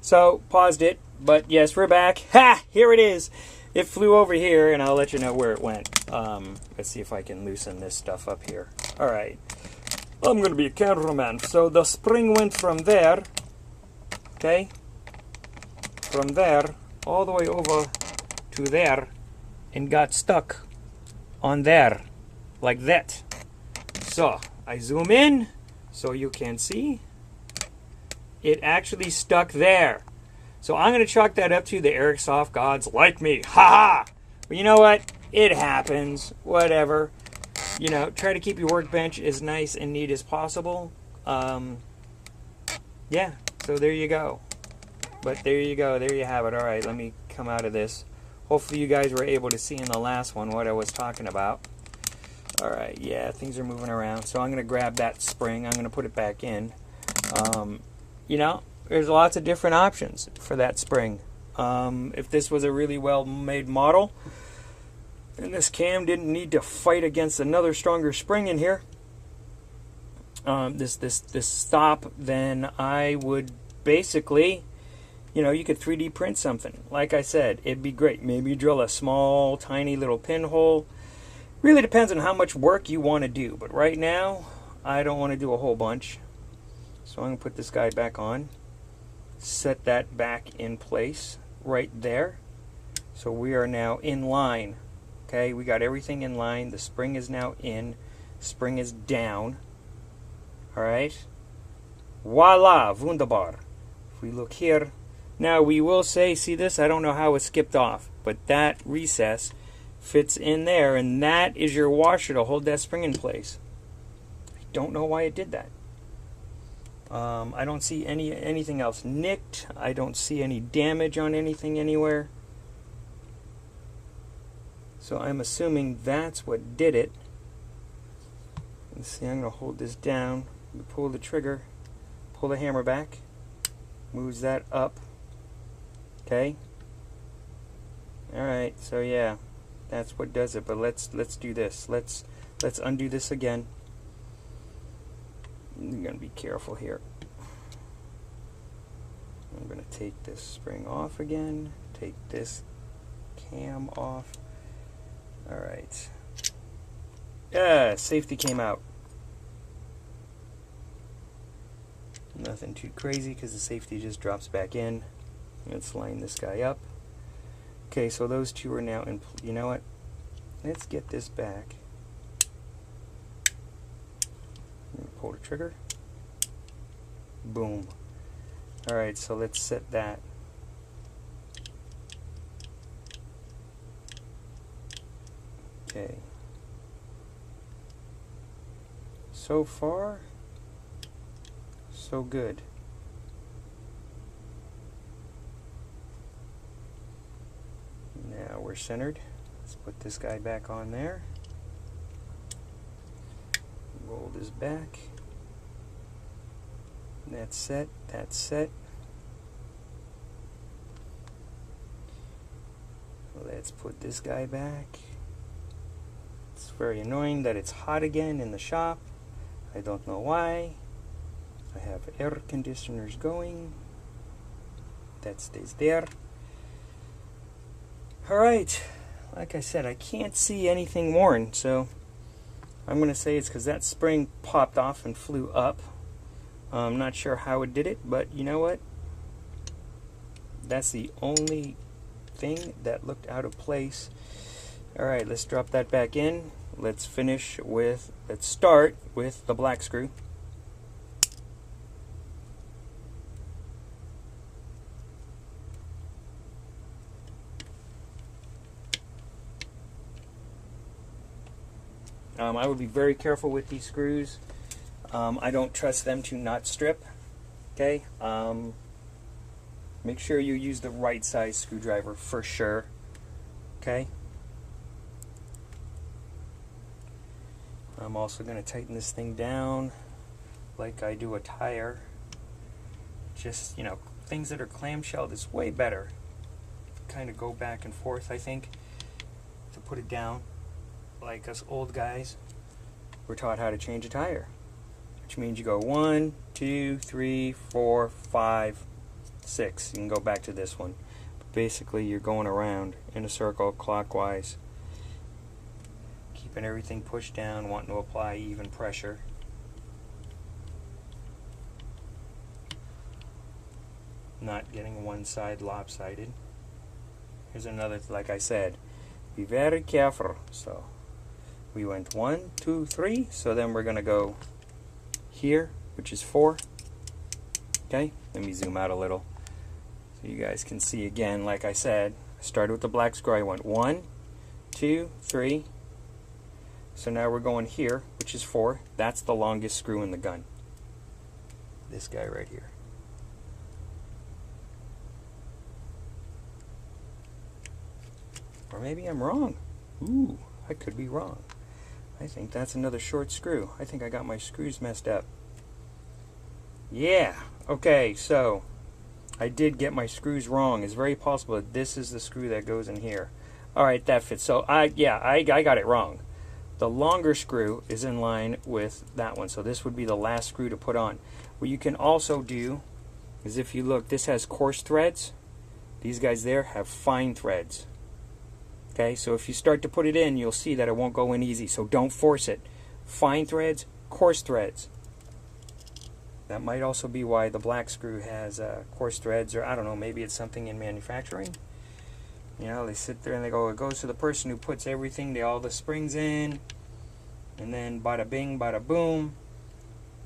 So, paused it, but yes, we're back. Ha! Here it is. It flew over here, and I'll let you know where it went. Let's see if I can loosen this stuff up here. Alright. I'm going to be a cameraman. So the spring went from there, okay, from there, all the way over to there, and got stuck on there, like that. So, I zoom in, so you can see. It actually stuck there. So I'm going to chalk that up to the Airsoft gods like me. Ha ha! But you know what? It happens. Whatever. You know, try to keep your workbench as nice and neat as possible. Yeah, so there you go. But there you go. There you have it. Alright, let me come out of this. Hopefully you guys were able to see in the last one what I was talking about. Alright, yeah, things are moving around. So I'm going to grab that spring. I'm going to put it back in. You know, there's lots of different options for that spring. If this was a really well-made model, and this cam didn't need to fight against another stronger spring in here, this stop, then I would basically, you know, you could 3D print something. Like I said, it'd be great. Maybe drill a small, tiny little pinhole. Really depends on how much work you want to do. But right now, I don't want to do a whole bunch. So I'm going to put this guy back on. Set that back in place right there. So we are now in line. Okay, we got everything in line. The spring is now in. Spring is down. Alright. Voila, wunderbar. If we look here, now we will say, see this? I don't know how it skipped off, but that recess fits in there, and that is your washer to hold that spring in place. I don't know why it did that. I don't see anything else nicked. I don't see any damage on anything anywhere. So I'm assuming that's what did it. Let's see, I'm going to hold this down. Pull the trigger. Pull the hammer back. Moves that up. Okay. Alright, so yeah. That's what does it. But let's do this. Let's undo this again. I'm going to be careful here. I'm going to take this spring off again. Take this cam off. Alright. Yeah, safety came out. Nothing too crazy because the safety just drops back in. Let's line this guy up. Okay, so those two are now in. You know what? Let's get this back. Pull the trigger. Boom. Alright, so let's set that. Okay. So far, so good. Now we're centered. Let's put this guy back on there. Roll this back. That's set. That's set. Let's put this guy back. It's very annoying that it's hot again in the shop. I don't know why. I have air conditioners going. That stays there. Alright. Like I said, I can't see anything worn, so I'm going to say it's because that spring popped off and flew up. I'm not sure how it did it, but you know what? That's the only thing that looked out of place. Alright, let's drop that back in. Let's start with the black screw. I would be very careful with these screws. I don't trust them to not strip. Okay. Make sure you use the right size screwdriver for sure. Okay. I'm also going to tighten this thing down like I do a tire. Just, you know, things that are clamshelled is way better. Kind of go back and forth, I think, to put it down. Like us old guys, we're taught how to change a tire, which means you go 1, 2, 3, 4, 5, 6. You can go back to this one. But basically, you're going around in a circle clockwise, keeping everything pushed down, wanting to apply even pressure. Not getting one side lopsided. Here's another, like I said, be very careful. So we went 1, 2, 3. So then we're going to go here, which is 4. Okay, let me zoom out a little so you guys can see again. Like I said, I started with the black screw. I went 1, 2, 3. So now we're going here, which is 4. That's the longest screw in the gun. This guy right here. Or maybe I'm wrong. Ooh, I could be wrong. I think that's another short screw. I think I got my screws messed up. Yeah, okay, so I did get my screws wrong. It's very possible that this is the screw that goes in here. Alright, that fits. So I got it wrong. The longer screw is in line with that one. So this would be the last screw to put on. What you can also do is, if you look, this has coarse threads. These guys there have fine threads. Okay, so if you start to put it in, you'll see that it won't go in easy. So don't force it. Fine threads, coarse threads. That might also be why the black screw has coarse threads, or I don't know, maybe it's something in manufacturing. You know, they sit there and they go, it goes to the person who puts everything, all the springs in, and then bada bing, bada boom,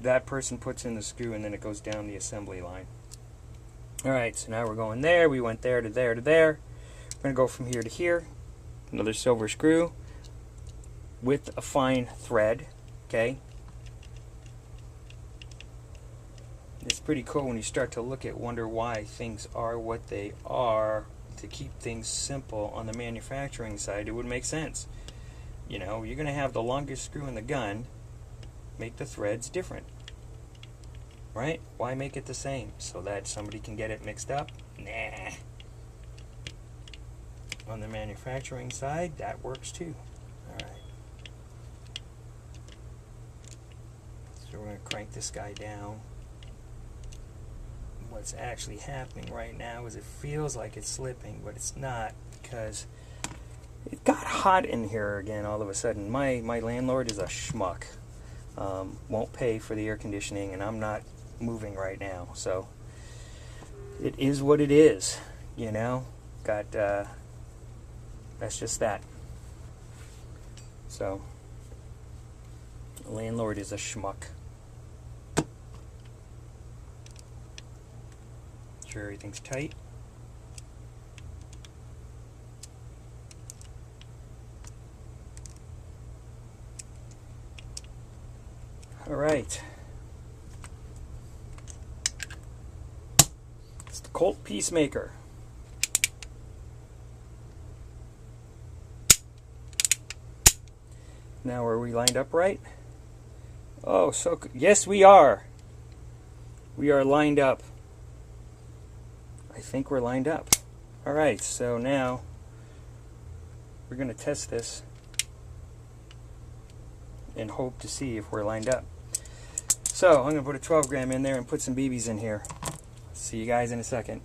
that person puts in the screw, and then it goes down the assembly line. Alright, so now we're going there. We went there to there to there. We're going to go from here to here. Another silver screw with a fine thread. Okay, it's pretty cool when you start to look at, wonder why things are what they are. To keep things simple on the manufacturing side, it would make sense. You know, you're going to have the longest screw in the gun, make the threads different, right? Why make it the same? So that somebody can get it mixed up? Nah. On the manufacturing side, that works too. Alright. So we're going to crank this guy down. What's actually happening right now is it feels like it's slipping, but it's not, because it got hot in here again all of a sudden. My landlord is a schmuck. Won't pay for the air conditioning, and I'm not moving right now. So it is what it is, you know. Got that's just that. So the landlord is a schmuck. Sure everything's tight. All right. It's the Colt Peacemaker. Now, are we lined up right? Oh, so yes, we are. We are lined up. I think we're lined up. All right, so now we're going to test this and hope to see if we're lined up. So I'm going to put a 12 gram in there and put some BBs in here. See you guys in a second.